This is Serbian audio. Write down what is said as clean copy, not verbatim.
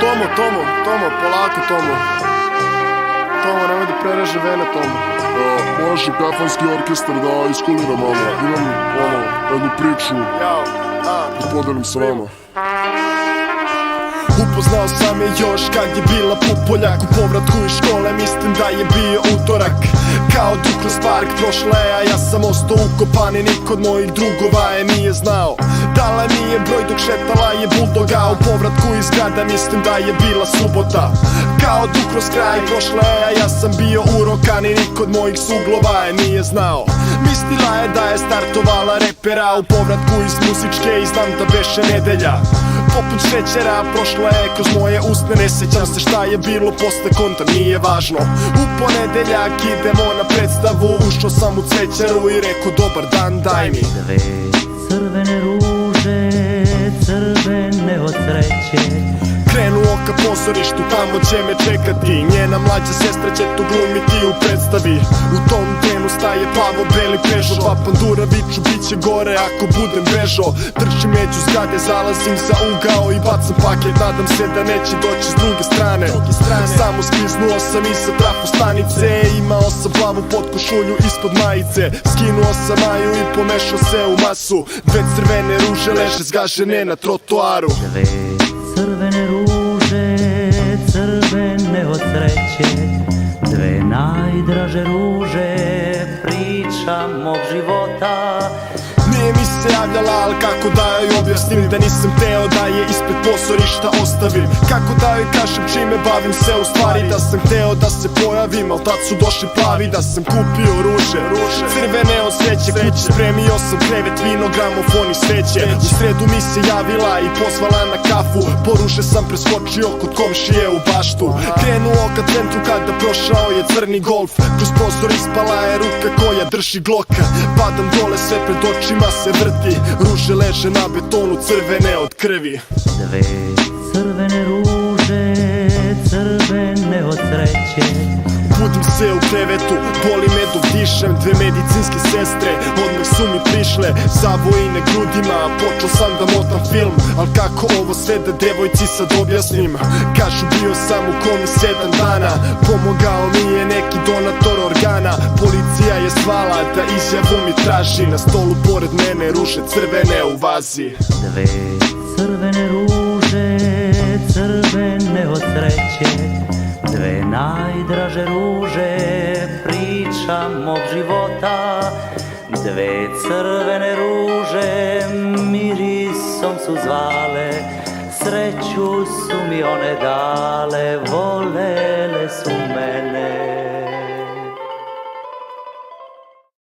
Tomo, polako Tomo. Tomo, nemoj da prereže vene Tomo. Može kafanski orkestar da iskulira malo. Imam jednu priču da podelim sa vama. Upoznao sam je još kad je bila pupoljak. U povratku iz škole mislim da je bio utorak. Kao Duklos park prošla je, a ja sam ostao ukopan i niko od mojih drugova je nije znao. Dala mi je broj dok šetala je buldoga. U povratku iz grada mislim da je bila subota. Kao Duklos kraj prošla je, a ja sam bio urokan i niko od mojih suglova je nije znao. Mislila je da je startovala repera. U povratku iz muzičke i znam da beše nedelja. Poput šećera prošla je kroz moje usne. Ne sećam se šta je bilo posle konta, nije važno. U ponedeljak idemo na predstavu. Ušao sam u cvećaru i rekao dobar dan, daj mi dve crvene ruže, crvene od sreće. Krenuo ka pozorištu, tamo će me čekati. Njena mlađa sestra će to glumiti u predstavi. U tom trenu staje plavo beli Peugeot. Dva pandura viču, bit će gore ako budem bežo. Trčim među zgrade, zalazim za ugao i bacam paket. Nadam se da neće doći s druge strane. Samo skliznuo sam iza trafostanice. Imao sam plavu potkošulju ispod majice. Skinuo sam maju i pomešao se u masu. Dve crvene ruže leže zgažene na trotoaru. Dve crvene ruže, crvene od sreće. Dve najdraže ruže, priča mog života. Nije mi se javljala, ali kako da joj objasnim da nisam teo da je ispred pozorišta ostavim. Kako da joj kažem čime bavim se u stvari. Da sam hteo da se pojavim, al tad su došli plavi. Da sam kupio ruže, crvene od sreće. Kući spremio sam krevet, vino, gramofon i sveće. U sredu mi se javila i pozvala na kafu. Po ruže sam preskočio kod komšije u baštu. Krenuo ka centru kada prošao je crni golf. Kroz prozor ispala je ruka koja drži gloka. Padam dole, sve pred očima se vrti. Ruže leže na betonu, crvene od krvi. Dve crvene ruže, crvene od sreće. Budim se u krevetu, boli me dok dišem. Dve medicinske sestre odmah su mi prišle. Zavojine grudima, počeo sam da motam film. Al kako ovo sve da devojci sad objasnim. Kažu bio sam u komi 7 dana. Pomogao mi je neki donator organa. Policija je zvala da izjavu mi traži. Na stolu pored mene ruže crvene u vazi. Dve crvene ruže, crvene od sreće. Dve najdraže ruže, priča mog života. Dve crvene ruže, mirisom su zvale. Sreću su mi one dale, volele su me.